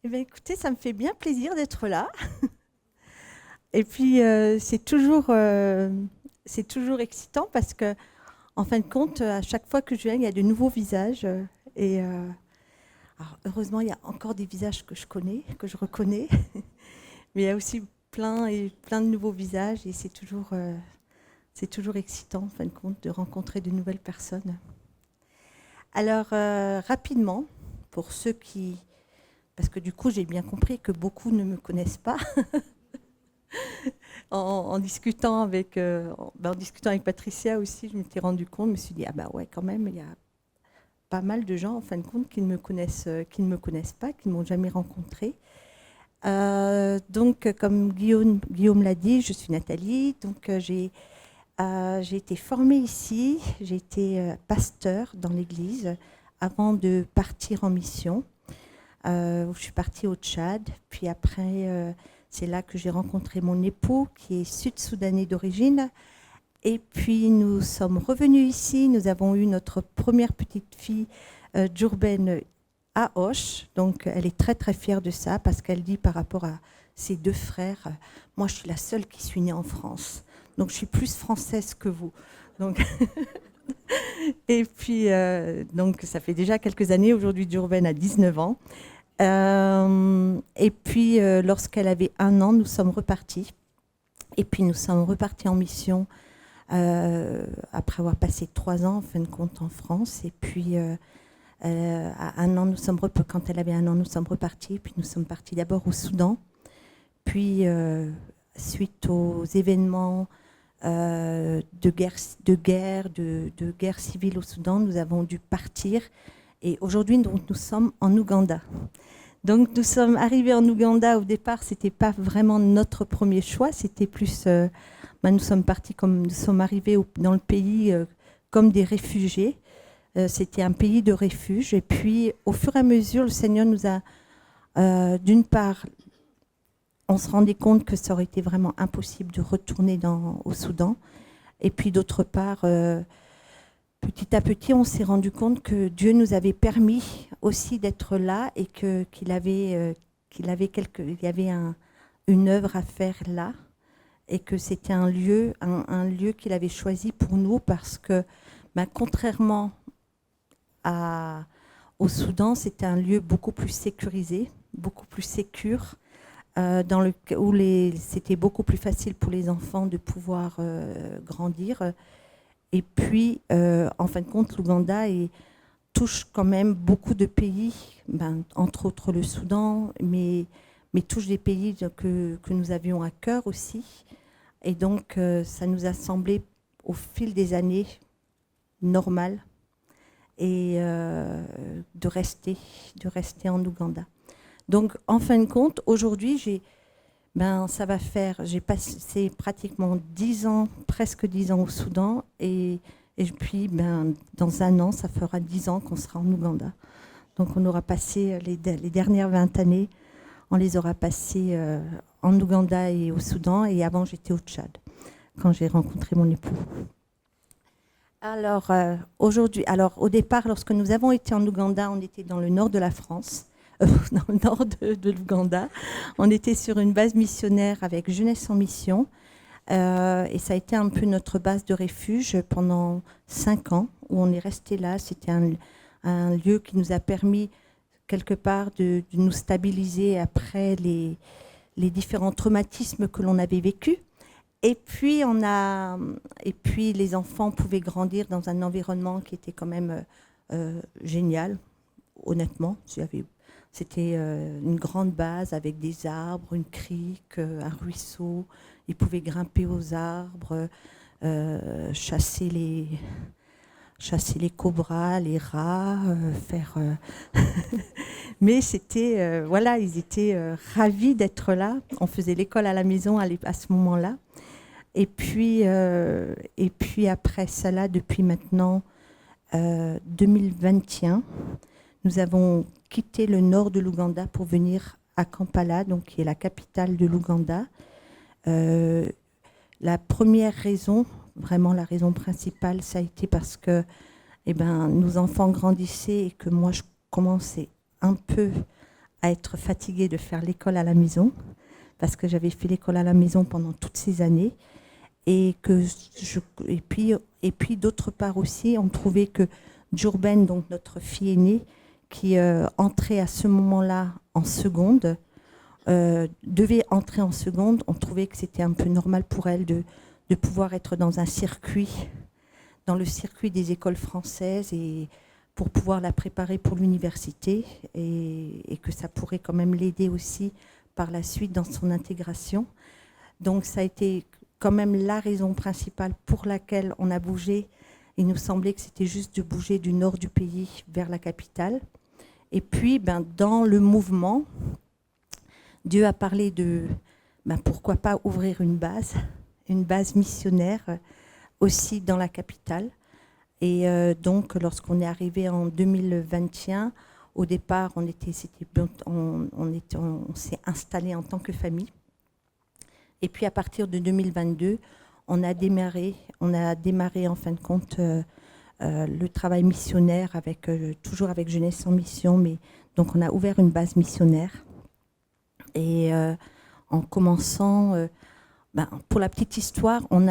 Eh bien, écoutez, ça me fait bien plaisir d'être là. Et puis, c'est toujours excitant parce que, en fin de compte, à chaque fois que je viens, il y a de nouveaux visages. Et alors, heureusement, il y a encore des visages que je connais, que je reconnais. Mais il y a aussi plein de nouveaux visages et c'est toujours excitant, en fin de compte, de rencontrer de nouvelles personnes. Alors, rapidement, pour ceux qui... Parce que du coup, j'ai bien compris que beaucoup ne me connaissent pas. En discutant en discutant avec Patricia aussi, je m'étais rendu compte, je me suis dit, ah bah ouais, quand même, il y a pas mal de gens, en fin de compte, qui ne me connaissent pas, qui ne m'ont jamais rencontrée. Donc, comme Guillaume l'a dit, je suis Nathalie, donc j'ai été formée ici, j'ai été pasteur dans l'église avant de partir en mission. Je suis partie au Tchad, puis après, c'est là que j'ai rencontré mon époux, qui est sud-soudanais d'origine. Et puis, nous sommes revenus ici, nous avons eu notre première petite fille, Djourben, à Auch. Donc, elle est très, très fière de ça, parce qu'elle dit par rapport à ses deux frères, moi, je suis la seule qui suis née en France. Donc, je suis plus française que vous. Donc... Et puis, donc, ça fait déjà quelques années. Aujourd'hui, Djourben a 19 ans. Et puis, lorsqu'elle avait 1 an, nous sommes repartis. Et puis, nous sommes repartis en mission après avoir passé 3 ans, en fin de compte, en France. Et puis, à 1 an, quand elle avait 1 an, nous sommes repartis. Puis, nous sommes partis d'abord au Soudan. Puis, suite aux événements de guerre civile au Soudan, nous avons dû partir. Et aujourd'hui, nous sommes en Ouganda. Donc, nous sommes arrivés en Ouganda. Au départ, ce n'était pas vraiment notre premier choix. C'était plus... nous sommes arrivés dans le pays comme des réfugiés. C'était un pays de refuge. Et puis, au fur et à mesure, le Seigneur nous a... d'une part, on se rendait compte que ça aurait été vraiment impossible de retourner au Soudan. Et puis, d'autre part... petit à petit, on s'est rendu compte que Dieu nous avait permis aussi d'être là et qu'il y avait une œuvre à faire là et que c'était un lieu qu'il avait choisi pour nous parce que, contrairement au Soudan, c'était un lieu beaucoup plus sécurisé, beaucoup plus sécure, où c'était beaucoup plus facile pour les enfants de pouvoir grandir. Et puis, en fin de compte, l'Ouganda touche quand même beaucoup de pays, entre autres le Soudan, mais touche des pays que nous avions à cœur aussi. Et donc, ça nous a semblé, au fil des années, normal et de rester en Ouganda. Donc, en fin de compte, aujourd'hui, ça va faire, j'ai passé pratiquement 10 ans, presque 10 ans au Soudan, et puis dans 1 an, ça fera 10 ans qu'on sera en Ouganda. Donc on aura passé les dernières 20 années, on les aura passées en Ouganda et au Soudan, et avant j'étais au Tchad, quand j'ai rencontré mon époux. Alors aujourd'hui, au départ, lorsque nous avons été en Ouganda, on était dans le nord de la France, dans le nord de l'Ouganda. On était sur une base missionnaire avec Jeunesse en Mission. Et ça a été un peu notre base de refuge pendant 5 ans, où on est resté là. C'était un lieu qui nous a permis, quelque part, de nous stabiliser après les différents traumatismes que l'on avait vécus. Et puis, les enfants pouvaient grandir dans un environnement qui était quand même génial, honnêtement. C'était une grande base avec des arbres, une crique, un ruisseau. Ils pouvaient grimper aux arbres, chasser les cobras, les rats, Mais c'était, ils étaient ravis d'être là. On faisait l'école à la maison à ce moment-là. Et puis après cela, depuis maintenant 2021, nous avons quitté le nord de l'Ouganda pour venir à Kampala, donc qui est la capitale de l'Ouganda. La première raison, vraiment la raison principale, ça a été parce que nos enfants grandissaient et que moi je commençais un peu à être fatiguée de faire l'école à la maison, parce que j'avais fait l'école à la maison pendant toutes ces années. Et puis d'autre part aussi, on trouvait que Djourben, donc notre fille aînée, qui entrait à ce moment-là en seconde, devait entrer en seconde. On trouvait que c'était un peu normal pour elle de pouvoir être dans un circuit, dans le circuit des écoles françaises, et pour pouvoir la préparer pour l'université, et que ça pourrait quand même l'aider aussi par la suite dans son intégration. Donc ça a été quand même la raison principale pour laquelle on a bougé. Il nous semblait que c'était juste de bouger du nord du pays vers la capitale. Et puis, dans le mouvement, Dieu a parlé de pourquoi pas ouvrir une base missionnaire aussi dans la capitale. Et donc, lorsqu'on est arrivé en 2021, au départ, on s'est installé en tant que famille. Et puis, à partir de 2022, on a démarré en fin de compte le travail missionnaire toujours avec Jeunesse en Mission. Mais donc, on a ouvert une base missionnaire. Et en commençant, pour la petite histoire, on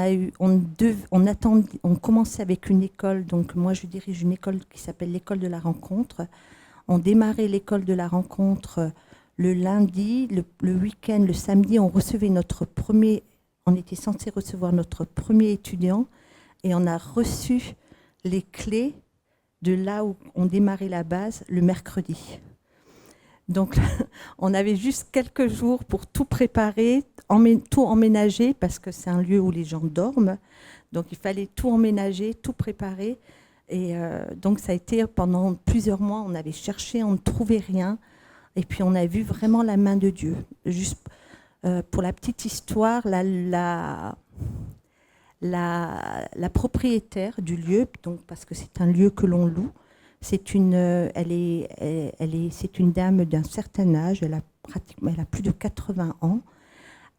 commençait avec une école. Donc, moi, je dirige une école qui s'appelle l'école de la rencontre. On démarrait l'école de la rencontre le lundi, le week-end, le samedi. On était censé recevoir notre premier étudiant, et on a reçu les clés de là où on démarrait la base le mercredi. Donc, on avait juste quelques jours pour tout préparer, tout emménager, parce que c'est un lieu où les gens dorment. Donc, il fallait tout emménager, tout préparer. Et donc, ça a été pendant plusieurs mois, on avait cherché, on ne trouvait rien. Et puis, on a vu vraiment la main de Dieu. Juste pour la petite histoire, la propriétaire du lieu, donc, parce que c'est un lieu que l'on loue, c'est une dame d'un certain âge, elle a plus de 80 ans,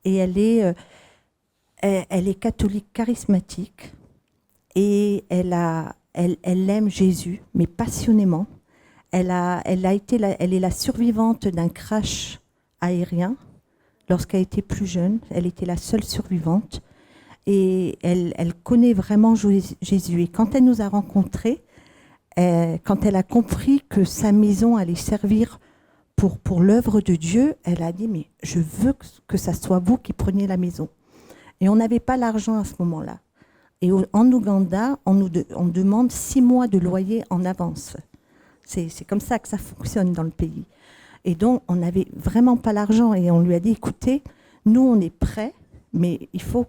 et elle est catholique charismatique, et elle aime Jésus, mais passionnément. Elle est la survivante d'un crash aérien lorsqu'elle était plus jeune. Elle était la seule survivante, et elle connaît vraiment Jésus. Et quand elle nous a rencontrés, quand elle a compris que sa maison allait servir pour l'œuvre de Dieu, elle a dit « mais je veux que ça soit vous qui preniez la maison ». Et on n'avait pas l'argent à ce moment-là. Et en Ouganda, on demande 6 mois de loyer en avance. C'est comme ça que ça fonctionne dans le pays. Et donc, on n'avait vraiment pas l'argent. Et on lui a dit « écoutez, nous, on est prêts, mais il faut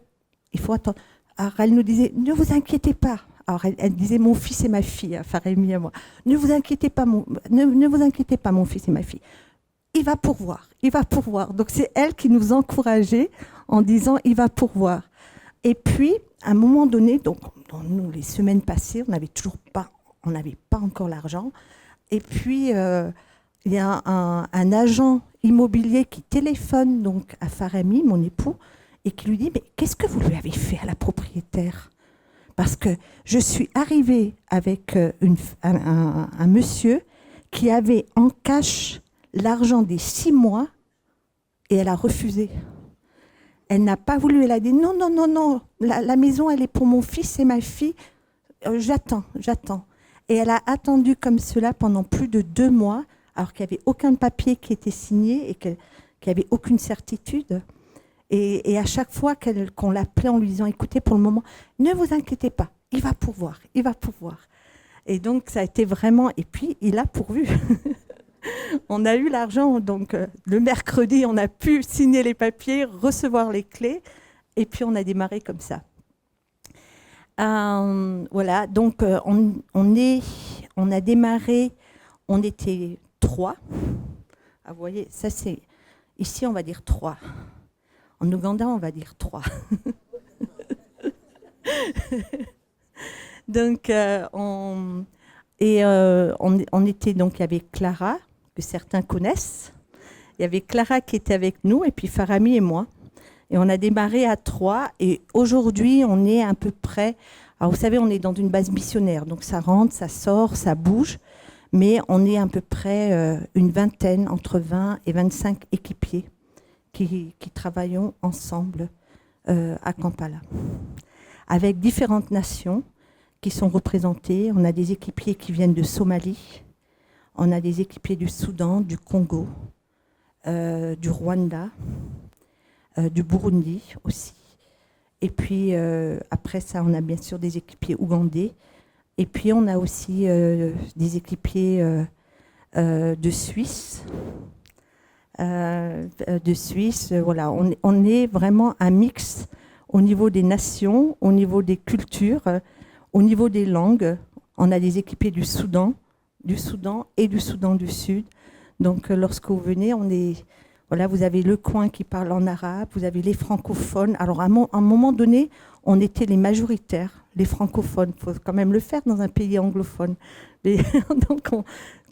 attendre ». Alors, elle nous disait « ne vous inquiétez pas ». Alors, elle disait « mon fils et ma fille », Farémie et moi. « Ne vous inquiétez pas, mon fils et ma fille. Il va pourvoir, il va pourvoir ». Donc, c'est elle qui nous encourageait en disant « il va pourvoir ». Et puis, à un moment donné, donc, nous, les semaines passées, on n'avait pas encore l'argent. Et puis, il y a un agent immobilier qui téléphone donc, à Farémie, mon époux, et qui lui dit « mais qu'est-ce que vous lui avez fait à la propriétaire ?» Parce que je suis arrivée avec un monsieur qui avait en cash l'argent des 6 mois, et elle a refusé. Elle n'a pas voulu, elle a dit non, la maison elle est pour mon fils et ma fille, j'attends. Et elle a attendu comme cela pendant plus de 2 mois, alors qu'il n'y avait aucun papier qui était signé et qu'il n'y avait aucune certitude. Et à chaque fois qu'on l'appelait en lui disant « écoutez, pour le moment, ne vous inquiétez pas, il va pourvoir ». Et donc, ça a été vraiment… Et puis, il a pourvu. On a eu l'argent, donc le mercredi, on a pu signer les papiers, recevoir les clés, et puis on a démarré comme ça. Voilà, donc on a démarré, on était 3. Ah, vous voyez, ça c'est… Ici, on va dire 3. En Ouganda, on va dire 3. Donc, on était donc avec Clara, que certains connaissent. Il y avait Clara qui était avec nous, et puis Farémie et moi. Et on a démarré à 3, et aujourd'hui, on est à peu près… Alors, vous savez, on est dans une base missionnaire, donc ça rentre, ça sort, ça bouge. Mais on est à peu près une vingtaine, entre 20 et 25 équipiers qui travaillons ensemble à Kampala, avec différentes nations qui sont représentées. On a des équipiers qui viennent de Somalie, on a des équipiers du Soudan, du Congo, du Rwanda, du Burundi aussi. Et puis après ça, on a bien sûr des équipiers ougandais. Et puis on a aussi des équipiers de Suisse. Voilà, on est vraiment un mix au niveau des nations, au niveau des cultures, au niveau des langues. On a des équipiers du Soudan et du Soudan du Sud. Donc lorsque vous venez, voilà, vous avez le coin qui parle en arabe, vous avez les francophones. Alors à un moment donné, on était les majoritaires, les francophones. Il faut quand même le faire dans un pays anglophone. Mais, donc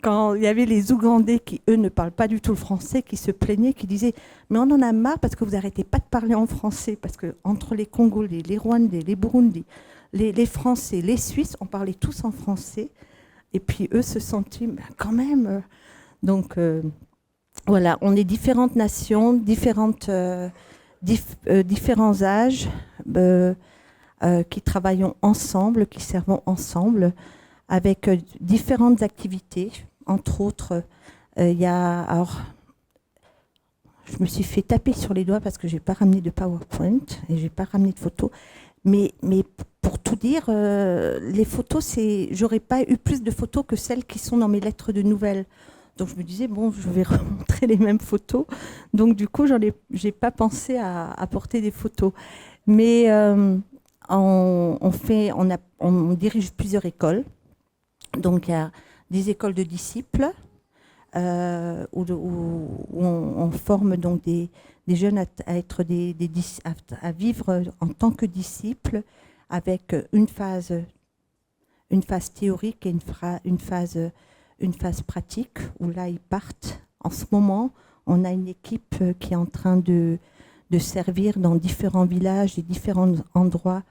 quand il y avait les Ougandais qui, eux, ne parlent pas du tout le français, qui se plaignaient, qui disaient « mais on en a marre parce que vous n'arrêtez pas de parler en français ». Parce qu'entre les Congolais, les Rwandais, les Burundis, les Français, les Suisses, on parlait tous en français. Et puis eux se sentaient quand même... Donc voilà, on est différentes nations, différents âges qui travaillons ensemble, qui servons ensemble, avec différentes activités. Entre autres, il y a... Alors, je me suis fait taper sur les doigts parce que je n'ai pas ramené de PowerPoint et je n'ai pas ramené de photos. Mais pour tout dire, les photos, j'aurais pas eu plus de photos que celles qui sont dans mes lettres de nouvelles. Donc je me disais, bon, je vais remontrer les mêmes photos. Donc du coup, j'ai pas pensé à apporter des photos. Mais on dirige plusieurs écoles. Donc il y a des écoles de disciples où on forme donc des jeunes à être à vivre en tant que disciples, avec une phase théorique et une phase pratique, où là ils partent. En ce moment, on a une équipe qui est en train de servir dans différents villages et différents endroits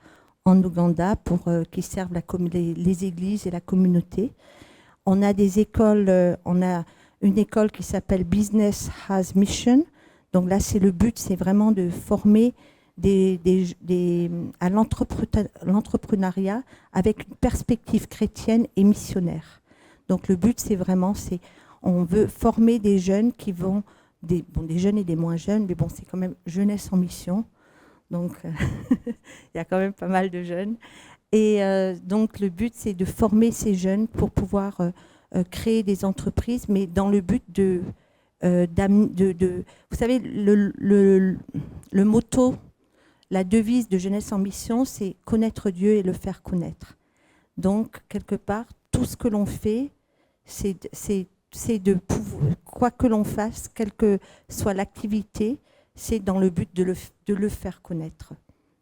en Ouganda pour qu'ils servent les églises et la communauté. On a des écoles, on a une école qui s'appelle Business Has Mission. Donc là, le but, c'est vraiment de former à l'entrepreneuriat avec une perspective chrétienne et missionnaire. Donc le but, on veut former des jeunes qui vont, des jeunes et des moins jeunes, mais bon, c'est quand même jeunesse en mission. Donc il y a quand même pas mal de jeunes. Et donc le but, c'est de former ces jeunes pour pouvoir créer des entreprises, mais dans le but vous savez, le motto, la devise de Jeunesse en Mission, c'est connaître Dieu et le faire connaître. Donc, quelque part, tout ce que l'on fait, c'est de pouvoir, quoi que l'on fasse, quelle que soit l'activité, c'est dans le but de le faire connaître.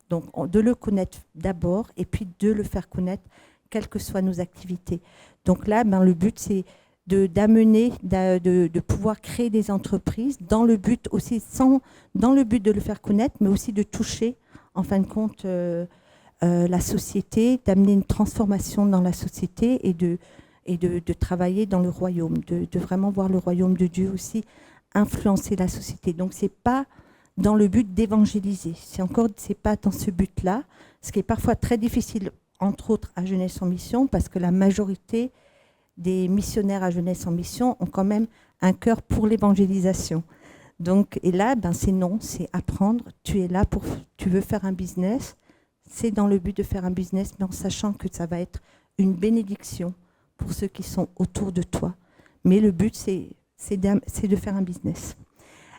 Donc, de le connaître d'abord et puis de le faire connaître, quelles que soient nos activités. Donc là, le but, c'est de pouvoir créer des entreprises dans le but aussi, dans le but de le faire connaître, mais aussi de toucher, en fin de compte, la société, d'amener une transformation dans la société et de travailler dans le royaume, de vraiment voir le royaume de Dieu aussi influencer la société. Donc, c'est pas dans le but d'évangéliser. C'est pas dans ce but-là, ce qui est parfois très difficile, entre autres à Jeunesse en Mission, parce que la majorité des missionnaires à Jeunesse en Mission ont quand même un cœur pour l'évangélisation. Donc, et là, c'est apprendre. Tu es là tu veux faire un business. C'est dans le but de faire un business, mais en sachant que ça va être une bénédiction pour ceux qui sont autour de toi. Mais le but, c'est de faire un business.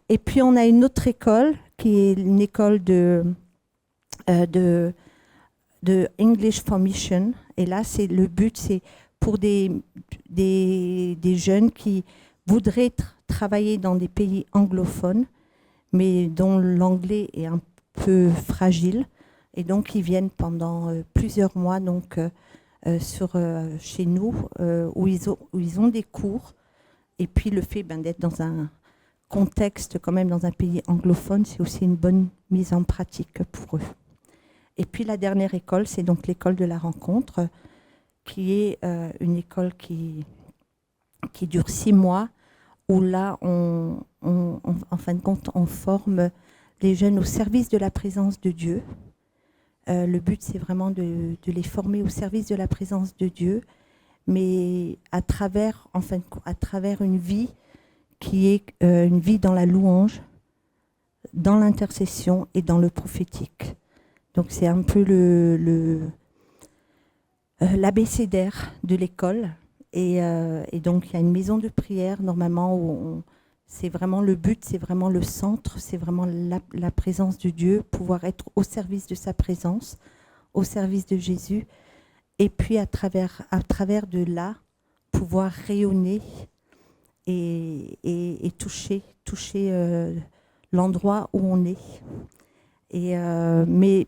Et puis, on a une autre école qui est une école de English for Mission. Et là, le but, c'est pour des jeunes qui voudraient travailler dans des pays anglophones, mais dont l'anglais est un peu fragile. Et donc, ils viennent pendant plusieurs mois chez nous, où ils ont des cours. Et puis, le fait d'être dans un contexte, quand même, dans un pays anglophone, c'est aussi une bonne mise en pratique pour eux. Et puis, la dernière école, c'est donc l'école de la rencontre, qui est une école qui qui dure 6 mois, où là, en fin de compte, on forme les jeunes au service de la présence de Dieu. Le but, c'est vraiment de les former au service de la présence de Dieu, mais à travers une vie qui est une vie dans la louange, dans l'intercession et dans le prophétique. Donc c'est un peu l'abécédaire de l'école. Et donc il y a une maison de prière normalement où c'est vraiment le but, c'est vraiment le centre, c'est vraiment la présence de Dieu, pouvoir être au service de sa présence, au service de Jésus, et puis à travers de là, pouvoir rayonner et toucher l'endroit où on est. Et, mais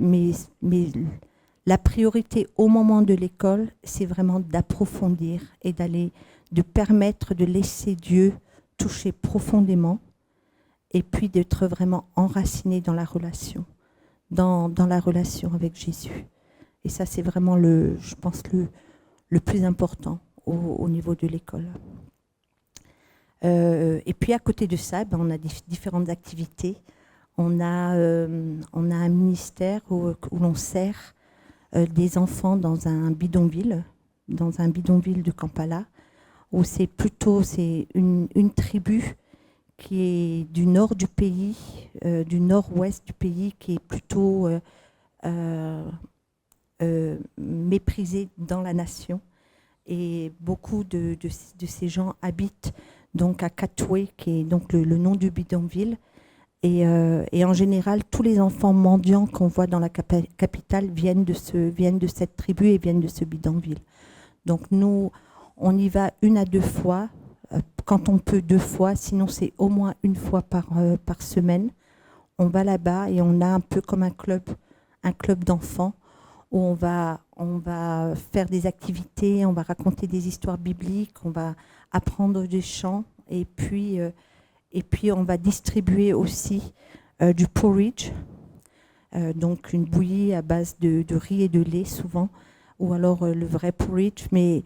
la priorité au moment de l'école, c'est vraiment d'approfondir et de permettre de laisser Dieu toucher profondément et puis d'être vraiment enraciné dans la relation, dans la relation avec Jésus. Et ça, c'est vraiment, je pense, le plus important au niveau de l'école. Et puis à côté de ça, on a différentes activités. On a un ministère où l'on sert des enfants dans un bidonville de Kampala, où c'est une tribu qui est du nord du pays, du nord-ouest du pays, qui est plutôt méprisée dans la nation. Et beaucoup de ces gens habitent donc à Katwe, qui est donc le nom du bidonville. Et en général, tous les enfants mendiants qu'on voit dans la capitale viennent de cette tribu et viennent de ce bidonville. Donc nous, on y va 1 à 2 fois, quand on peut 2 fois, sinon c'est au moins 1 fois par semaine. On va là-bas et on a un peu comme un club d'enfants où on va faire des activités, on va raconter des histoires bibliques, on va apprendre des chants et puis on va distribuer aussi du porridge, donc une bouillie à base de riz et de lait souvent, ou alors le vrai porridge, mais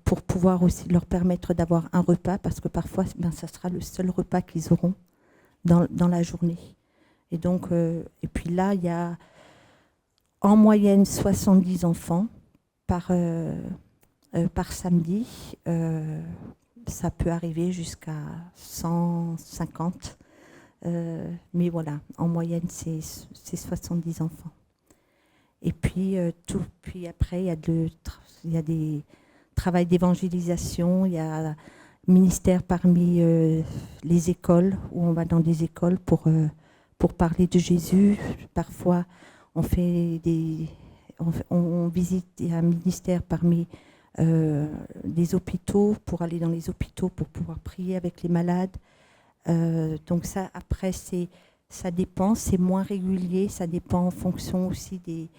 pour pouvoir aussi leur permettre d'avoir un repas, parce que parfois, ça sera le seul repas qu'ils auront dans la journée. Et donc, et puis là, il y a en moyenne 70 enfants par samedi. Ça peut arriver jusqu'à 150. Mais voilà, en moyenne, c'est 70 enfants. Et puis, puis après, il y a des travails d'évangélisation, il y a ministère parmi les écoles, où on va dans des écoles pour parler de Jésus. Parfois, on visite, il y a un ministère parmi des hôpitaux, pour aller dans les hôpitaux, pour pouvoir prier avec les malades. Donc ça, après, ça dépend, c'est moins régulier, ça dépend en fonction aussi des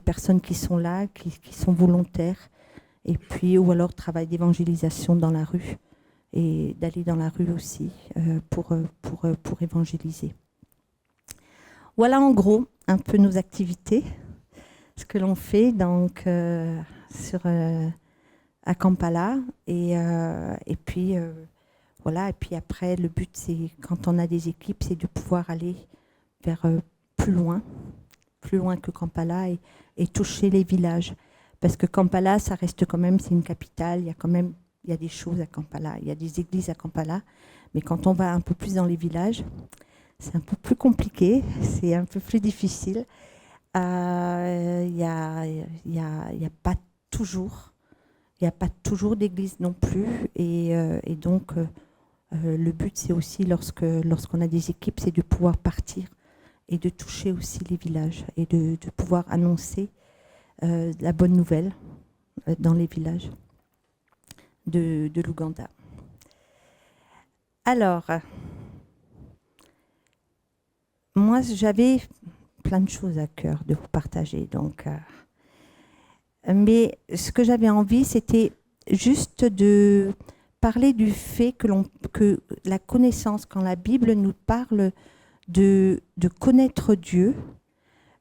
personnes qui sont là, qui sont volontaires, et puis, ou alors travail d'évangélisation dans la rue, et d'aller dans la rue aussi pour évangéliser. Voilà en gros un peu nos activités, ce que l'on fait donc à Kampala, et puis voilà, et puis après le but, c'est quand on a des équipes, c'est de pouvoir aller vers plus loin que Kampala, et toucher les villages, parce que Kampala, ça reste quand même, c'est une capitale, il y a des choses à Kampala, il y a des églises à Kampala, mais quand on va un peu plus dans les villages, c'est un peu plus compliqué, c'est un peu plus difficile. Il y a pas toujours d'église non plus, et donc le but, c'est aussi lorsqu'on a des équipes, c'est de pouvoir partir et de toucher aussi les villages et de pouvoir annoncer la bonne nouvelle dans les villages de l'Ouganda. Alors, moi, j'avais plein de choses à cœur de vous partager, donc, mais ce que j'avais envie, c'était juste de parler du fait que la connaissance, quand la Bible nous parle de connaître Dieu,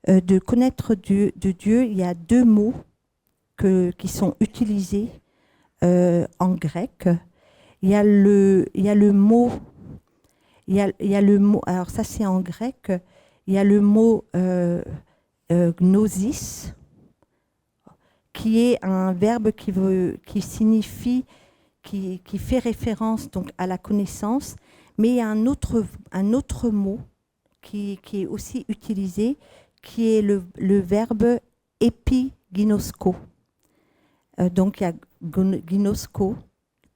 de Dieu, il y a 2 mots qui sont utilisés en grec. Il y a le mot, alors ça c'est en grec, il y a le mot gnosis, qui est un verbe qui signifie, qui fait référence donc à la connaissance, mais il y a un autre mot qui est aussi utilisé, qui est le verbe epiginosko. Donc il y a ginosko,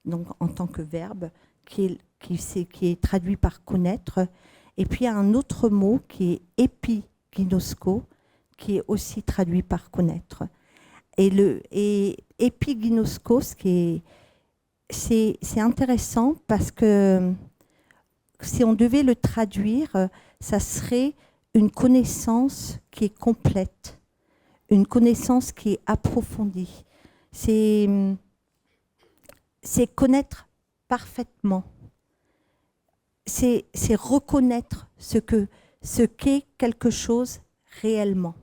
donc en tant que verbe, qui est traduit par connaître, et puis il y a un autre mot qui est epiginosko, qui est aussi traduit par connaître. Et epiginosko, c'est intéressant parce que si on devait le traduire, ça serait une connaissance qui est complète, une connaissance qui est approfondie. C'est connaître parfaitement. C'est reconnaître ce qu'est quelque chose réellement.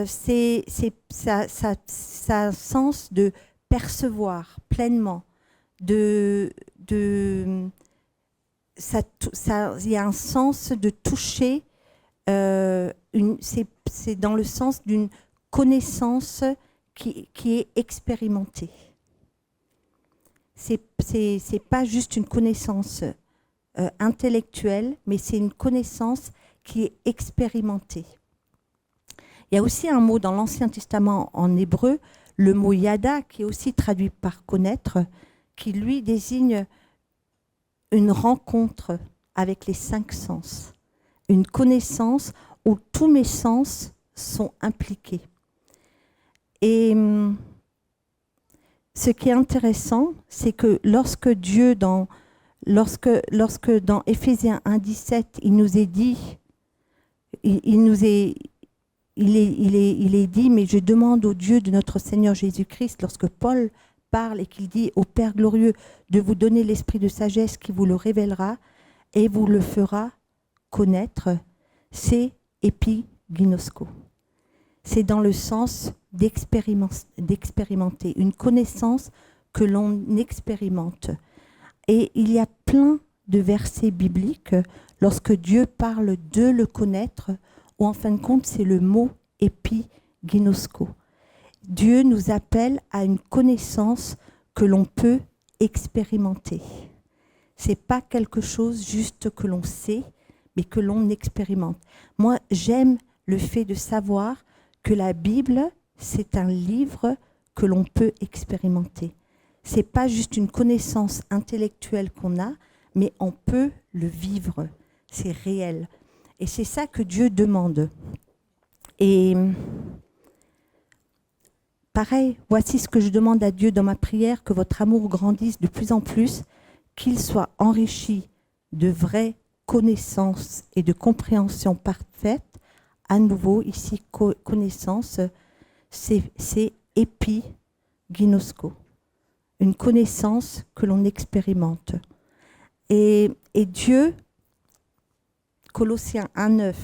Ça a un sens de percevoir pleinement, il y a un sens de toucher, c'est dans le sens d'une connaissance qui est expérimentée. C'est pas juste une connaissance intellectuelle, mais c'est une connaissance qui est expérimentée. Il y a aussi un mot dans l'Ancien Testament en hébreu, le mot yada, qui est aussi traduit par connaître, qui lui désigne une rencontre avec les 5 sens, une connaissance où tous mes sens sont impliqués. Et ce qui est intéressant, c'est que lorsque Dieu, dans Éphésiens 1,17, il nous est dit, il est dit, mais je demande au Dieu de notre Seigneur Jésus-Christ, lorsque Paul parle et qu'il dit au Père glorieux de vous donner l'esprit de sagesse qui vous le révélera et vous le fera connaître, c'est epiginosko. C'est dans le sens d'expérimenter, une connaissance que l'on expérimente. Et il y a plein de versets bibliques lorsque Dieu parle de le connaître, où en fin de compte, c'est le mot epiginosko. Dieu nous appelle à une connaissance que l'on peut expérimenter. Ce n'est pas quelque chose juste que l'on sait, mais que l'on expérimente. Moi, j'aime le fait de savoir que la Bible, c'est un livre que l'on peut expérimenter. Ce n'est pas juste une connaissance intellectuelle qu'on a, mais on peut le vivre. C'est réel. Et c'est ça que Dieu demande. Et pareil, voici ce que je demande à Dieu dans ma prière, que votre amour grandisse de plus en plus, qu'il soit enrichi de vraies connaissances et de compréhension parfaite. À nouveau, ici, connaissance, c'est epiginosko, une connaissance que l'on expérimente. Et Dieu, Colossiens 1,9,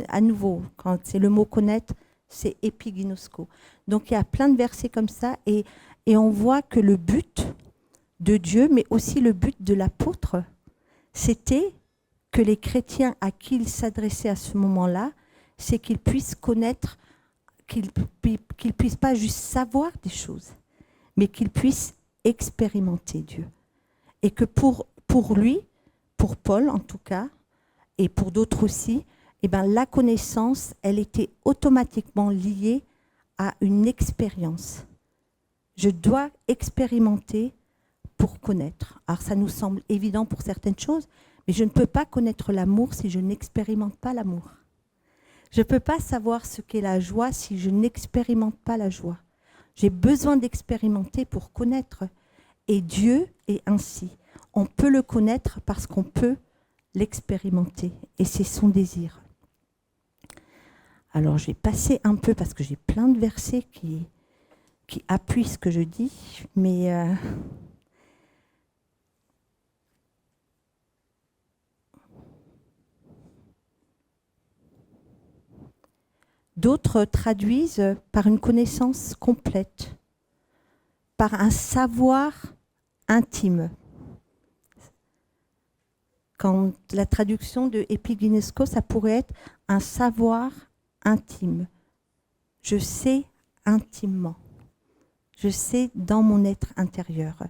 à nouveau, quand c'est le mot connaître, c'est epiginosko. Donc il y a plein de versets comme ça, et on voit que le but de Dieu, mais aussi le but de l'apôtre, c'était que les chrétiens à qui il s'adressait à ce moment-là, c'est qu'ils puissent connaître, qu'ils ne puissent pas juste savoir des choses, mais qu'ils puissent expérimenter Dieu. Et que pour lui, pour Paul en tout cas, et pour d'autres aussi, eh ben, la connaissance, elle était automatiquement liée à une expérience. Je dois expérimenter pour connaître. Alors ça nous semble évident pour certaines choses, mais je ne peux pas connaître l'amour si je n'expérimente pas l'amour. Je ne peux pas savoir ce qu'est la joie si je n'expérimente pas la joie. J'ai besoin d'expérimenter pour connaître. Et Dieu est ainsi. On peut le connaître parce qu'on peut l'expérimenter. Et c'est son désir. Alors je vais passer un peu parce que j'ai plein de versets qui appuient ce que je dis, mais d'autres traduisent par une connaissance complète. par un savoir intime. Quand la traduction de epiginesko, ça pourrait être un savoir intime. Je sais intimement. Je sais dans mon être intérieur.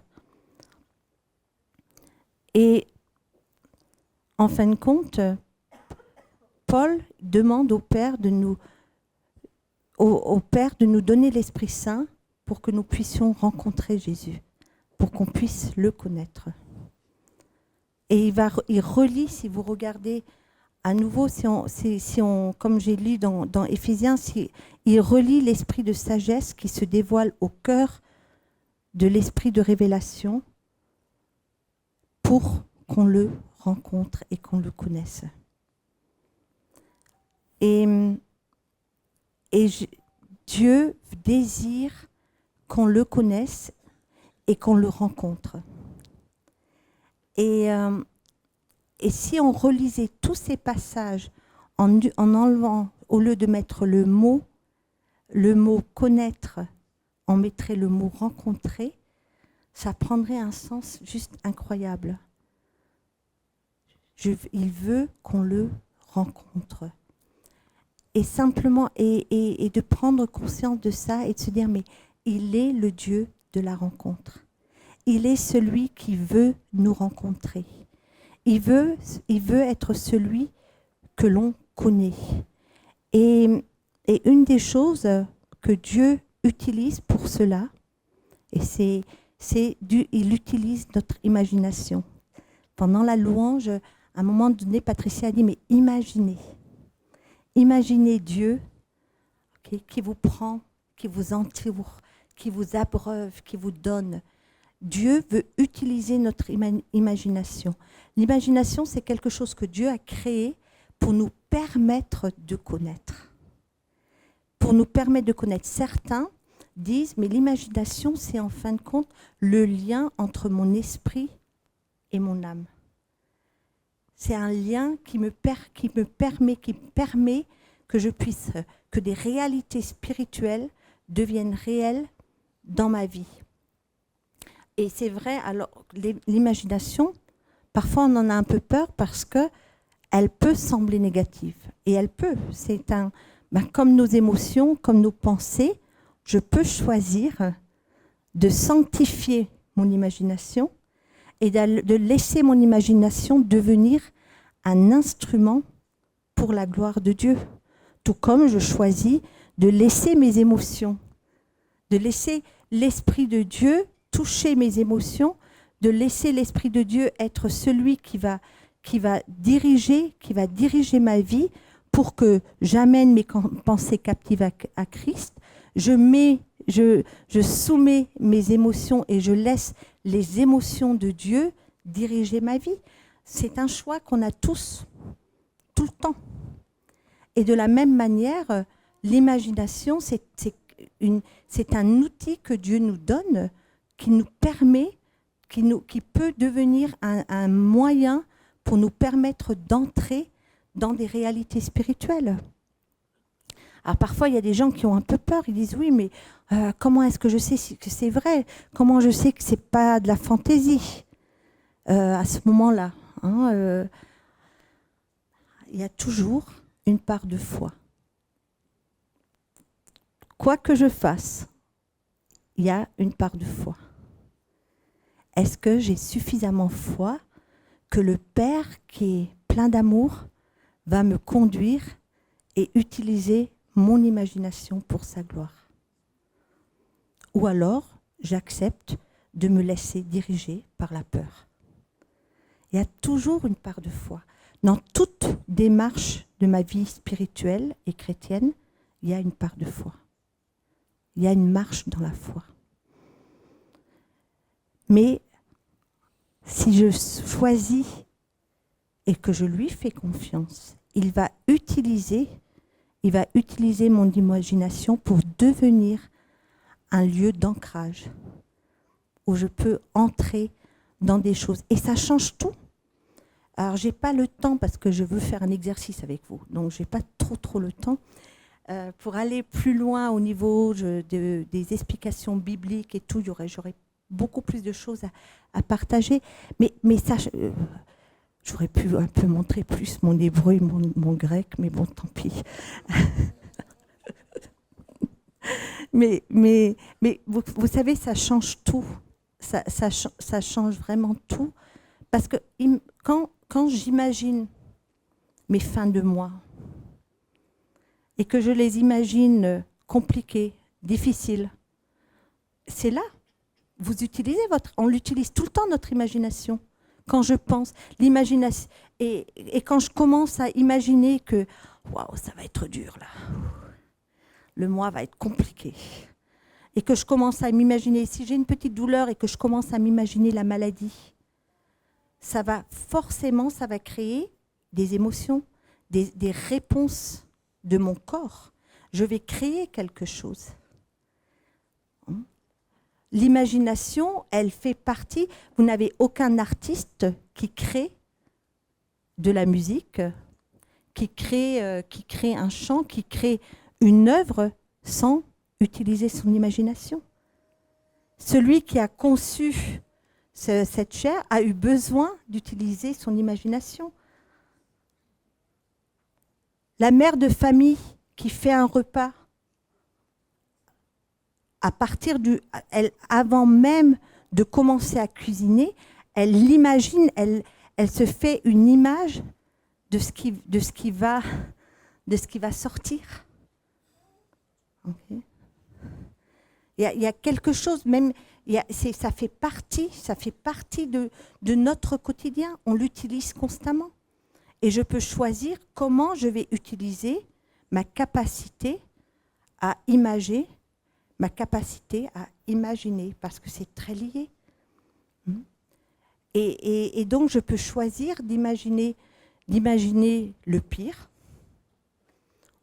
Et en fin de compte, Paul demande au Père de nous donner l'Esprit Saint pour que nous puissions rencontrer Jésus, pour qu'on puisse le connaître. Et il relie, si vous regardez à nouveau, comme j'ai lu dans Éphésiens, il relie l'esprit de sagesse qui se dévoile au cœur de l'esprit de révélation pour qu'on le rencontre et qu'on le connaisse. Et Dieu désire qu'on le connaisse et qu'on le rencontre. Et si on relisait tous ces passages en enlevant, au lieu de mettre le mot connaître, on mettrait le mot rencontrer, ça prendrait un sens juste incroyable. Il veut qu'on le rencontre. Et simplement, et de prendre conscience de ça et de se dire, mais il est le Dieu de la rencontre. Il est celui qui veut nous rencontrer. Il veut être celui que l'on connaît. Et une des choses que Dieu utilise pour cela, et il utilise notre imagination. Pendant la louange, à un moment donné, Patricia a dit, mais imaginez Dieu qui vous prend, qui vous entoure, qui vous abreuve, qui vous donne. Dieu veut utiliser notre imagination. L'imagination, c'est quelque chose que Dieu a créé pour nous permettre de connaître. Pour nous permettre de connaître. Certains disent, mais l'imagination, c'est en fin de compte le lien entre mon esprit et mon âme. C'est un lien qui permet que je puisse, que des réalités spirituelles deviennent réelles dans ma vie. Et c'est vrai, alors l'imagination, parfois on en a un peu peur parce qu'elle peut sembler négative. Et elle peut. Comme nos émotions, comme nos pensées, je peux choisir de sanctifier mon imagination et de laisser mon imagination devenir un instrument pour la gloire de Dieu. Tout comme je choisis de laisser mes émotions, de laisser l'Esprit de Dieu toucher mes émotions, de laisser l'Esprit de Dieu être celui qui va diriger ma vie pour que j'amène mes pensées captives à Christ. Je soumets mes émotions et je laisse les émotions de Dieu diriger ma vie. C'est un choix qu'on a tous, tout le temps. Et de la même manière, l'imagination, c'est un outil que Dieu nous donne, qui nous permet, qui peut devenir un moyen pour nous permettre d'entrer dans des réalités spirituelles. Alors parfois, il y a des gens qui ont un peu peur, ils disent oui, mais comment est-ce que je sais que c'est vrai? Comment je sais que ce n'est pas de la fantaisie à ce moment-là, il y a toujours une part de foi. Quoi que je fasse, il y a une part de foi. Est-ce que j'ai suffisamment foi que le Père qui est plein d'amour va me conduire et utiliser mon imagination pour sa gloire? Ou alors, j'accepte de me laisser diriger par la peur. Il y a toujours une part de foi. Dans toute démarche de ma vie spirituelle et chrétienne, il y a une part de foi. Il y a une marche dans la foi. Mais si je choisis et que je lui fais confiance, il va utiliser mon imagination pour devenir un lieu d'ancrage où je peux entrer dans des choses. Et ça change tout. Alors, je n'ai pas le temps parce que je veux faire un exercice avec vous. Donc, je n'ai pas trop le temps. pour aller plus loin au niveau des explications bibliques et tout, j'aurais beaucoup plus de choses à partager. Mais ça, j'aurais pu un peu montrer plus mon hébreu et mon grec, mais bon, tant pis. mais vous savez, ça change tout. Ça change vraiment tout. Parce que quand j'imagine mes fins de mois et que je les imagine compliquées, difficiles, c'est là. On l'utilise tout le temps, notre imagination. Quand je pense, l'imagination, et quand je commence à imaginer que, waouh, ça va être dur là, le mois va être compliqué, et que je commence à m'imaginer, si j'ai une petite douleur et que je commence à m'imaginer la maladie, ça va créer des émotions, des réponses de mon corps. Je vais créer quelque chose. L'imagination, elle fait partie. Vous n'avez aucun artiste qui crée de la musique, qui crée un chant, qui crée une œuvre sans utiliser son imagination. Celui qui a conçu cette chair a eu besoin d'utiliser son imagination. La mère de famille qui fait un repas, avant même de commencer à cuisiner, elle l'imagine, elle se fait une image de ce qui va sortir. Okay. Il y a quelque chose, même, ça fait partie de notre quotidien. On l'utilise constamment. Et je peux choisir comment je vais utiliser ma capacité à imager, ma capacité à imaginer, parce que c'est très lié. Et donc, je peux choisir d'imaginer le pire,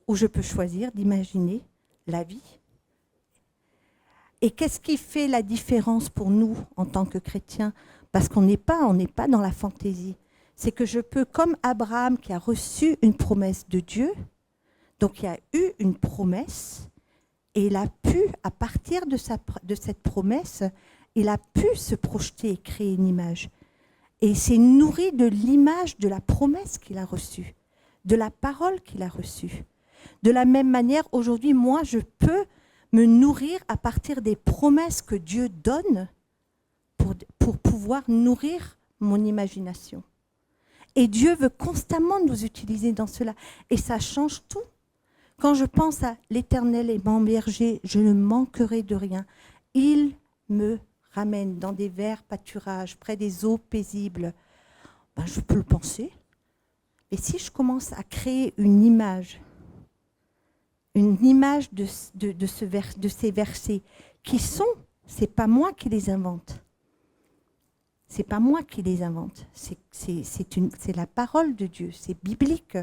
ou je peux choisir d'imaginer la vie. Et qu'est-ce qui fait la différence pour nous en tant que chrétiens? Parce qu'on n'est pas dans la fantaisie. C'est que je peux, comme Abraham qui a reçu une promesse de Dieu, donc il y a eu une promesse, et il a pu, à partir de cette promesse, il a pu se projeter et créer une image. Et il s'est nourri de l'image de la promesse qu'il a reçue, de la parole qu'il a reçue. De la même manière, aujourd'hui, moi, je peux me nourrir à partir des promesses que Dieu donne pour pouvoir nourrir mon imagination. Et Dieu veut constamment nous utiliser dans cela. Et ça change tout. Quand je pense à l'Éternel est mon berger, je ne manquerai de rien. Il me ramène dans des verts pâturages, près des eaux paisibles. Je peux le penser. Et si je commence à créer une image de ces versets qui sont, c'est pas moi qui les invente. C'est pas moi qui les invente. C'est la parole de Dieu, c'est biblique.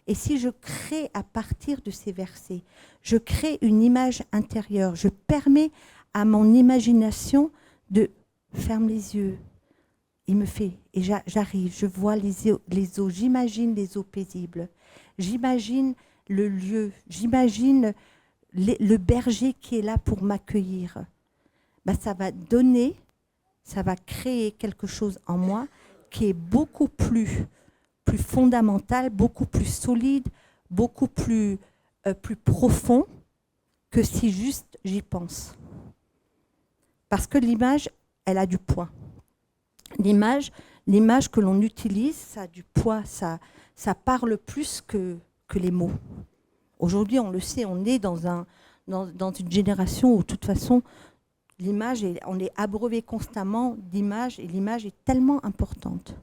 Et si je crée à partir de ces versets, je crée une image intérieure, je permets à mon imagination de ferme les yeux. Il me fait, et j'arrive, je vois les eaux, j'imagine les eaux paisibles, j'imagine le lieu, j'imagine le berger qui est là pour m'accueillir. Ça va créer quelque chose en moi qui est beaucoup plus fondamental, beaucoup plus solide, beaucoup plus profond que si juste j'y pense. Parce que l'image, elle a du poids. L'image que l'on utilise, ça a du poids, ça parle plus que les mots. Aujourd'hui, on le sait, on est dans une génération où, de toute façon, l'image, on est abreuvé constamment d'images et l'image est tellement importante.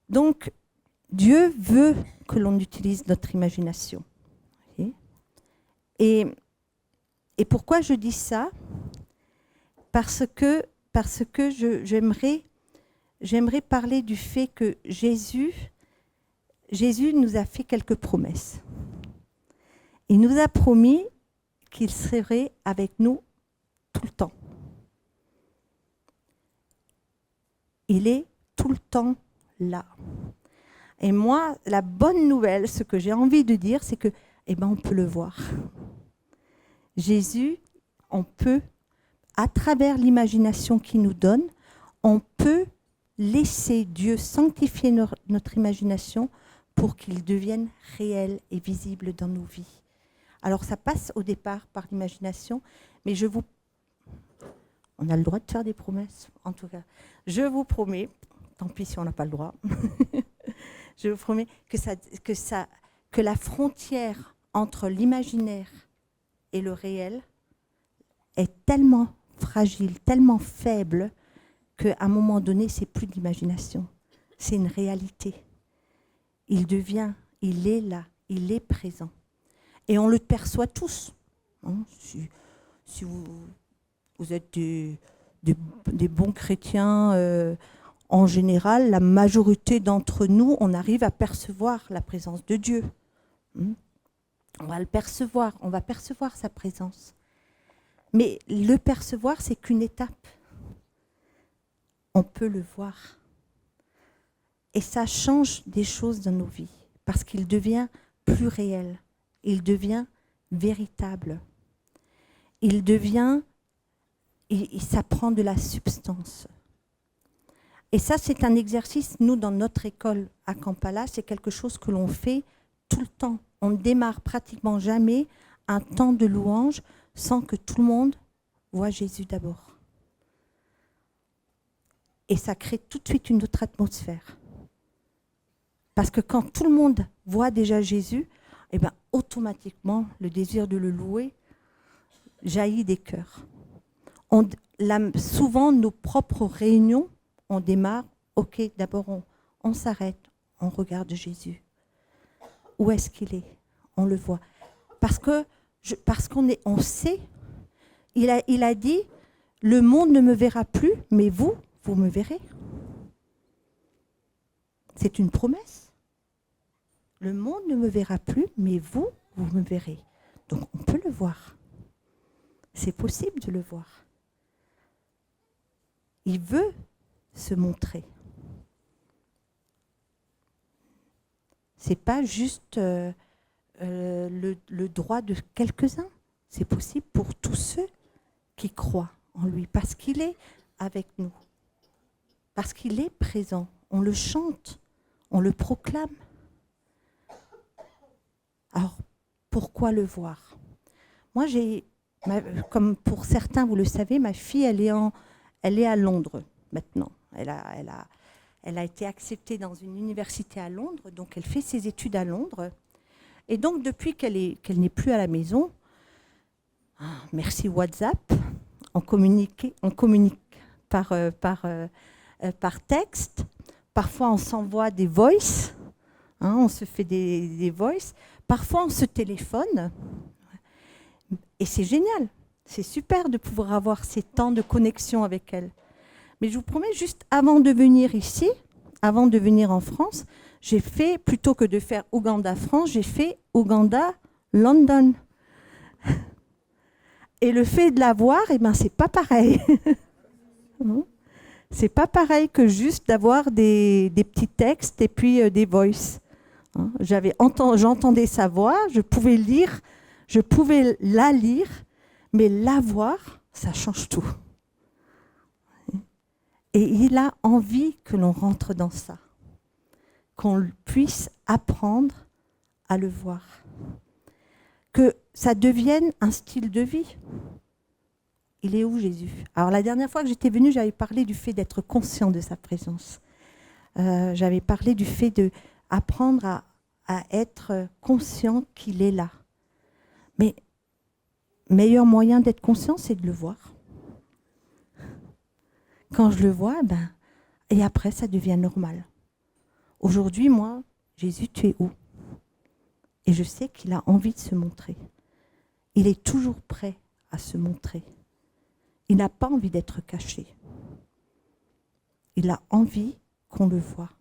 Donc, Dieu veut que l'on utilise notre imagination. Okay. Et pourquoi je dis ça? Parce que j'aimerais parler du fait que Jésus nous a fait quelques promesses. Il nous a promis qu'il serait avec nous tout le temps. Il est tout le temps là. Et moi, la bonne nouvelle, ce que j'ai envie de dire, c'est que, on peut le voir. Jésus, on peut, à travers l'imagination qu'il nous donne, on peut laisser Dieu sanctifier notre imagination pour qu'il devienne réel et visible dans nos vies. Alors ça passe au départ par l'imagination, mais on a le droit de faire des promesses, en tout cas. Je vous promets, tant pis si on n'a pas le droit, je vous promets que la frontière entre l'imaginaire et le réel est tellement fragile, tellement faible, qu'à un moment donné, c'est plus de l'imagination, c'est une réalité. Il est là, il est présent. Et on le perçoit tous. Hein, si vous êtes des bons chrétiens, en général, la majorité d'entre nous, on arrive à percevoir la présence de Dieu. On va le percevoir, on va percevoir sa présence. Mais le percevoir, c'est qu'une étape. On peut le voir. Et ça change des choses dans nos vies, parce qu'il devient plus réel, il devient véritable. Ça prend de la substance. Et ça, c'est un exercice, nous, dans notre école à Kampala, c'est quelque chose que l'on fait tout le temps. On ne démarre pratiquement jamais un temps de louange sans que tout le monde voit Jésus d'abord. Et ça crée tout de suite une autre atmosphère. Parce que quand tout le monde voit déjà Jésus, automatiquement, le désir de le louer jaillit des cœurs. Souvent, nos propres réunions, on démarre, ok, d'abord on s'arrête, on regarde Jésus. Où est-ce qu'il est? On le voit. Parce qu'on sait, il a dit, le monde ne me verra plus, mais vous me verrez. C'est une promesse. Le monde ne me verra plus, mais vous me verrez. Donc on peut le voir. C'est possible de le voir. Il veut se montrer. C'est pas juste le droit de quelques-uns. C'est possible pour tous ceux qui croient en lui, parce qu'il est avec nous, parce qu'il est présent. On le chante, on le proclame. Alors, pourquoi le voir? Moi, comme pour certains, vous le savez, ma fille, elle est à Londres maintenant. Elle a été acceptée dans une université à Londres, donc elle fait ses études à Londres. Et donc, depuis qu'elle n'est plus à la maison, merci WhatsApp, on communique par texte. Parfois, on s'envoie des voices, on se fait des voices. Parfois, on se téléphone. Et c'est génial, c'est super de pouvoir avoir ces temps de connexion avec elle. Mais je vous promets, juste avant de venir ici, avant de venir en France, j'ai fait, plutôt que de faire Ouganda-France, j'ai fait Ouganda-London. Et le fait de la voir, c'est pas pareil. C'est pas pareil que juste d'avoir des petits textes et puis des voices. J'entendais sa voix, je pouvais la lire, mais la voir, ça change tout. Et il a envie que l'on rentre dans ça, qu'on puisse apprendre à le voir, que ça devienne un style de vie. Il est où Jésus? Alors la dernière fois que j'étais venue, j'avais parlé du fait d'être conscient de sa présence. J'avais parlé du fait d'apprendre à être conscient qu'il est là. Mais le meilleur moyen d'être conscient, c'est de le voir. Quand je le vois, et après, ça devient normal. Aujourd'hui, moi, Jésus, tu es où? Et je sais qu'il a envie de se montrer. Il est toujours prêt à se montrer. Il n'a pas envie d'être caché. Il a envie qu'on le voie.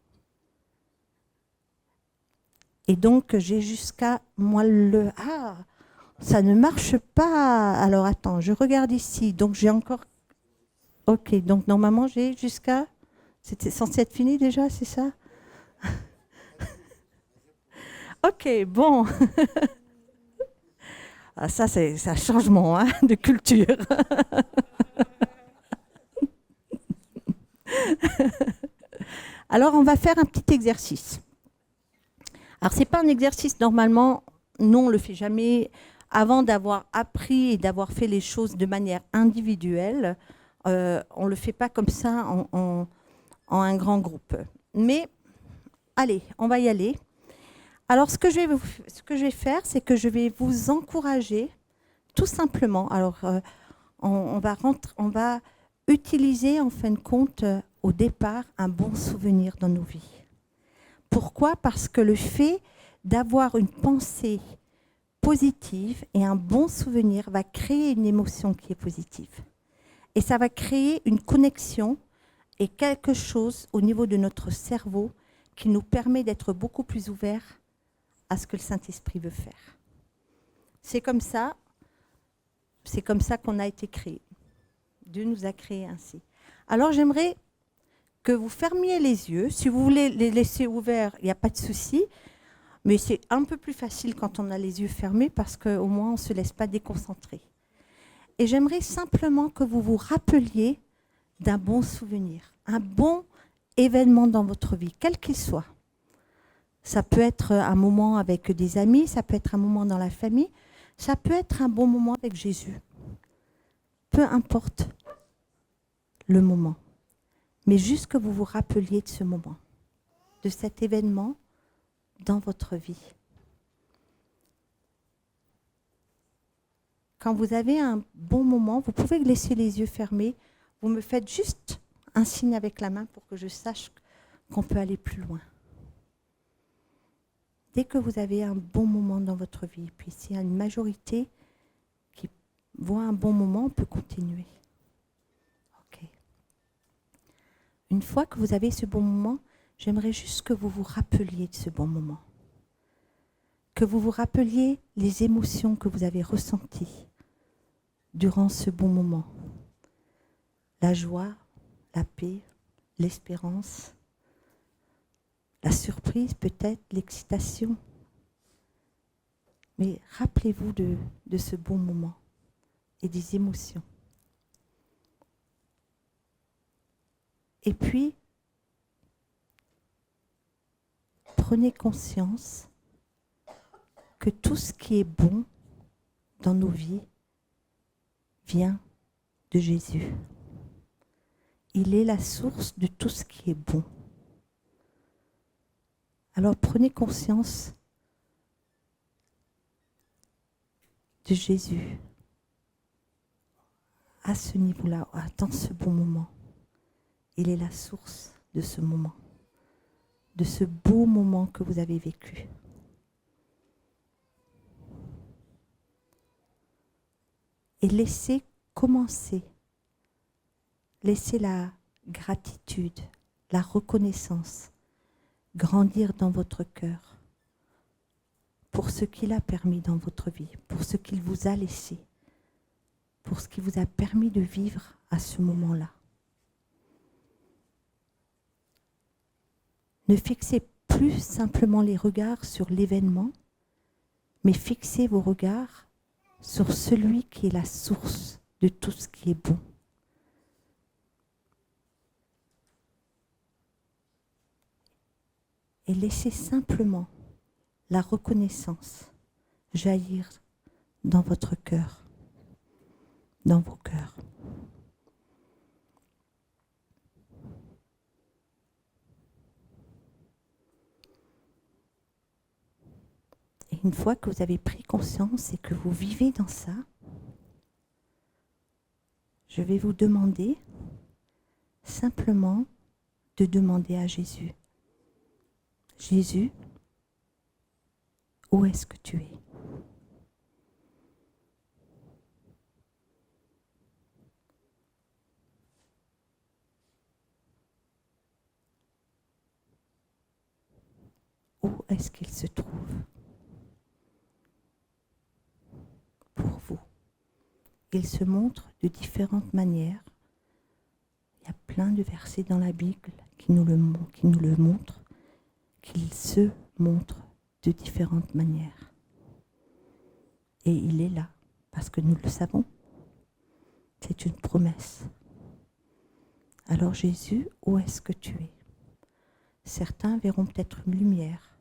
Et donc, j'ai jusqu'à moi ça ne marche pas. Alors, attends, je regarde ici. Donc, j'ai encore... Ok, donc normalement, j'ai jusqu'à... C'était censé être fini déjà, c'est ça? Ok, bon. Ah, ça, c'est un changement hein, de culture. Alors, on va faire un petit exercice. Alors, ce n'est pas un exercice, normalement, nous, on ne le fait jamais avant d'avoir appris et d'avoir fait les choses de manière individuelle. On ne le fait pas comme ça en un grand groupe. Mais, allez, on va y aller. Alors, ce que je vais faire, c'est que je vais vous encourager, tout simplement. Alors, on va utiliser, en fin de compte, au départ, un bon souvenir dans nos vies. Pourquoi ? Parce que le fait d'avoir une pensée positive et un bon souvenir va créer une émotion qui est positive. Et ça va créer une connexion et quelque chose au niveau de notre cerveau qui nous permet d'être beaucoup plus ouverts à ce que le Saint-Esprit veut faire. C'est comme ça qu'on a été créé. Dieu nous a créés ainsi. Alors j'aimerais que vous fermiez les yeux. Si vous voulez les laisser ouverts, il n'y a pas de souci. Mais c'est un peu plus facile quand on a les yeux fermés parce qu'au moins on ne se laisse pas déconcentrer. Et j'aimerais simplement que vous vous rappeliez d'un bon souvenir, un bon événement dans votre vie, quel qu'il soit. Ça peut être un moment avec des amis, ça peut être un moment dans la famille, ça peut être un bon moment avec Jésus. Peu importe le moment. Mais juste que vous vous rappeliez de ce moment, de cet événement dans votre vie. Quand vous avez un bon moment, vous pouvez laisser les yeux fermés. Vous me faites juste un signe avec la main pour que je sache qu'on peut aller plus loin. Dès que vous avez un bon moment dans votre vie, puis s'il y a une majorité qui voit un bon moment, on peut continuer. Ok. Une fois que vous avez ce bon moment, j'aimerais juste que vous vous rappeliez de ce bon moment. Que vous vous rappeliez les émotions que vous avez ressenties durant ce bon moment. La joie, la paix, l'espérance, la surprise peut-être, l'excitation. Mais rappelez-vous de ce bon moment et des émotions. Et puis, prenez conscience que tout ce qui est bon dans nos vies vient de Jésus. Il est la source de tout ce qui est bon. Alors prenez conscience de Jésus à ce niveau-là, dans ce bon moment. Il est la source de ce moment, de ce beau moment que vous avez vécu. Et laissez commencer, laissez la gratitude, la reconnaissance grandir dans votre cœur pour ce qu'il a permis dans votre vie, pour ce qu'il vous a laissé, pour ce qui vous a permis de vivre à ce moment-là. Ne fixez plus simplement les regards sur l'événement, mais fixez vos regards sur celui qui est la source de tout ce qui est bon. Et laissez simplement la reconnaissance jaillir dans votre cœur, dans vos cœurs. Et une fois que vous avez pris conscience et que vous vivez dans ça, je vais vous demander simplement de demander à Jésus, Jésus, où est-ce que tu es ? Où est-ce qu'il se trouve pour vous ? Il se montre de différentes manières. Il y a plein de versets dans la Bible qui nous le montrent, qu'il se montre de différentes manières. Et il est là, parce que nous le savons. C'est une promesse. Alors Jésus, où est-ce que tu es? Certains verront peut-être une lumière.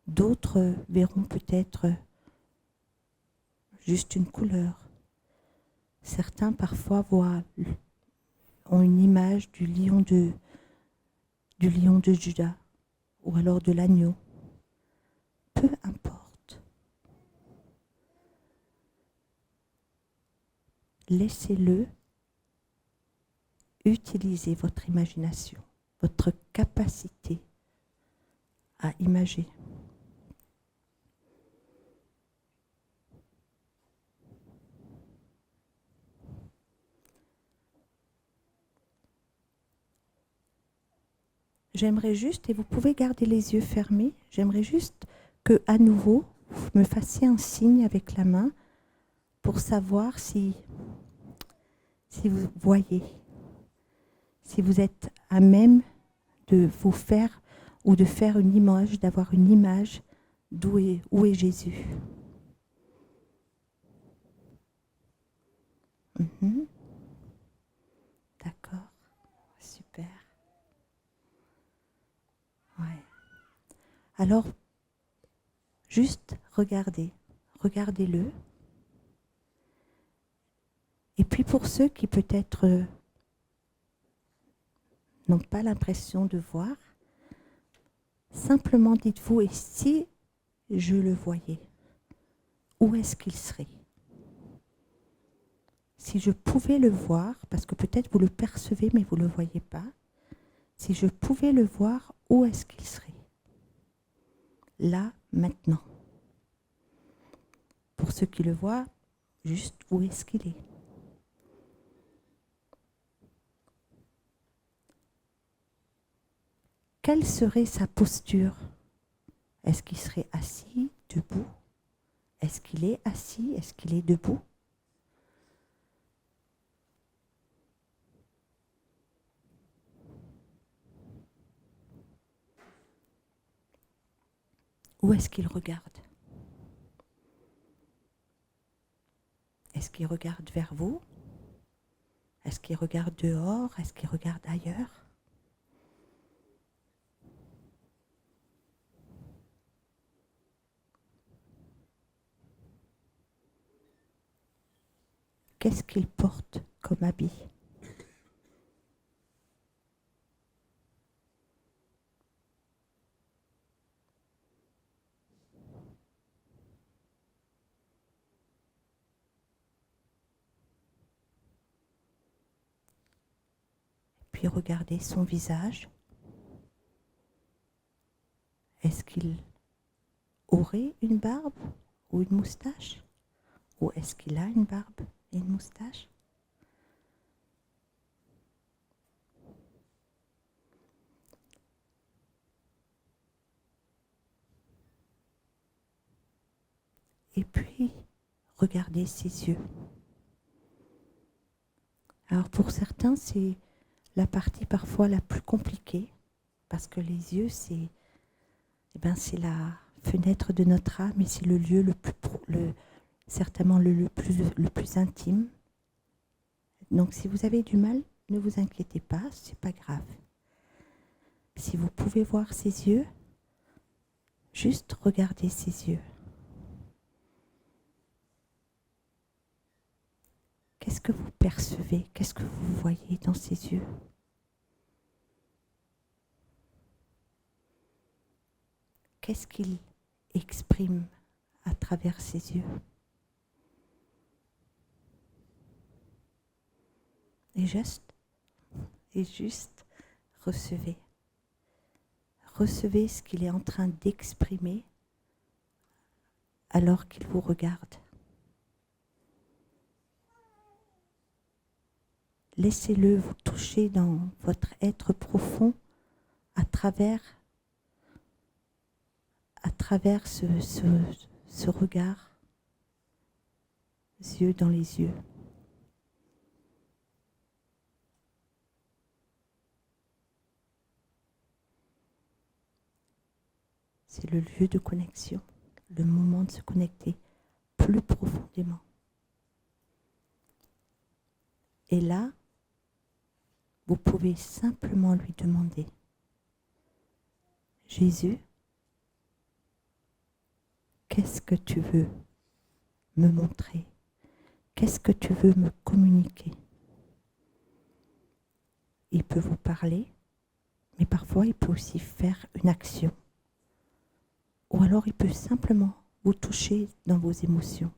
D'autres verront peut-être juste une couleur. Certains parfois ont une image du lion de Juda ou alors de l'agneau. Peu importe. Laissez-le utiliser votre imagination, votre capacité à imager. J'aimerais juste, et vous pouvez garder les yeux fermés, j'aimerais juste que, à nouveau, vous me fassiez un signe avec la main pour savoir si vous voyez, si vous êtes à même de vous faire ou de faire une image, d'avoir une image où est Jésus. D'accord, super. Ouais. Alors, juste regardez-le. Et puis pour ceux qui peut-être n'ont pas l'impression de voir, simplement dites-vous, et si je le voyais, où est-ce qu'il serait? Si je pouvais le voir, parce que peut-être vous le percevez mais vous ne le voyez pas, si je pouvais le voir, où est-ce qu'il serait? Là, maintenant. Pour ceux qui le voient, juste où est-ce qu'il est? Quelle serait sa posture? Est-ce qu'il serait assis, debout? Est-ce qu'il est assis? Est-ce qu'il est debout? Où est-ce qu'il regarde? Est-ce qu'il regarde vers vous? Est-ce qu'il regarde dehors? Est-ce qu'il regarde ailleurs? Qu'est-ce qu'il porte comme habit? Puis regardez son visage. Est-ce qu'il aurait une barbe ou une moustache? Ou est-ce qu'il a une barbe et une moustache? Et puis, regardez ses yeux. Alors pour certains, c'est la partie parfois la plus compliquée, parce que les yeux, c'est la fenêtre de notre âme et c'est le lieu certainement le plus intime. Donc si vous avez du mal, ne vous inquiétez pas, c'est pas grave. Si vous pouvez voir ses yeux, juste regardez ses yeux. Qu'est-ce que vous percevez? Qu'est-ce que vous voyez dans ses yeux? Qu'est-ce qu'il exprime à travers ses yeux? Et juste recevez. Recevez ce qu'il est en train d'exprimer alors qu'il vous regarde. Laissez-le vous toucher dans votre être profond à travers ce regard, yeux dans les yeux. c'est le lieu de connexion, le moment de se connecter plus profondément. Et là, vous pouvez simplement lui demander, Jésus, qu'est-ce que tu veux me montrer? Qu'est-ce que tu veux me communiquer? Il peut vous parler, mais parfois il peut aussi faire une action. Ou alors il peut simplement vous toucher dans vos émotions.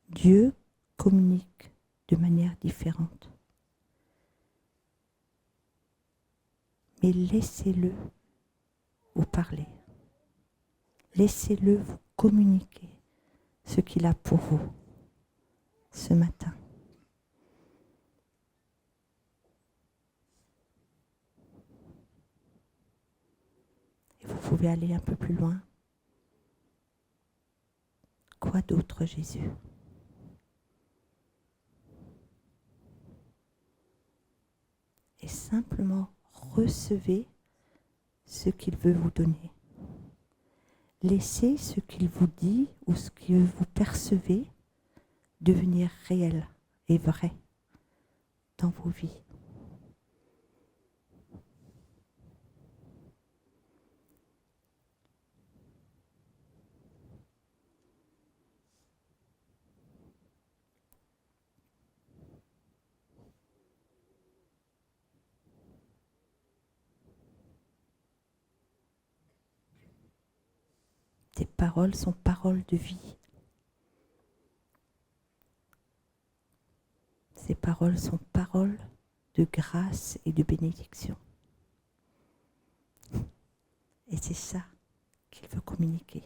Dieu communique de manière différente. Mais laissez-le vous parler. Laissez-le vous communiquer ce qu'il a pour vous ce matin. Et vous pouvez aller un peu plus loin. Quoi d'autre, Jésus? Et simplement recevez ce qu'il veut vous donner. Laissez ce qu'il vous dit ou ce que vous percevez devenir réel et vrai dans vos vies. Ces paroles sont paroles de vie. Ces paroles sont paroles de grâce et de bénédiction. Et c'est ça qu'il veut communiquer.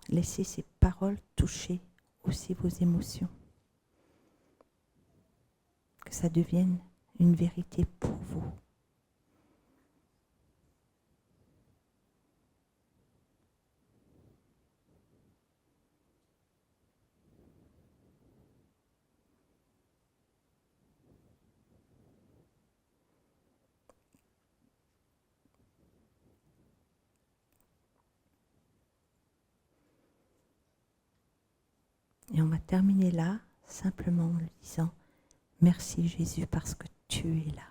Laissez ces paroles toucher aussi vos émotions. Que ça devienne une vérité pour vous. Et on va terminer là, simplement en lui disant, merci Jésus parce que tu es là.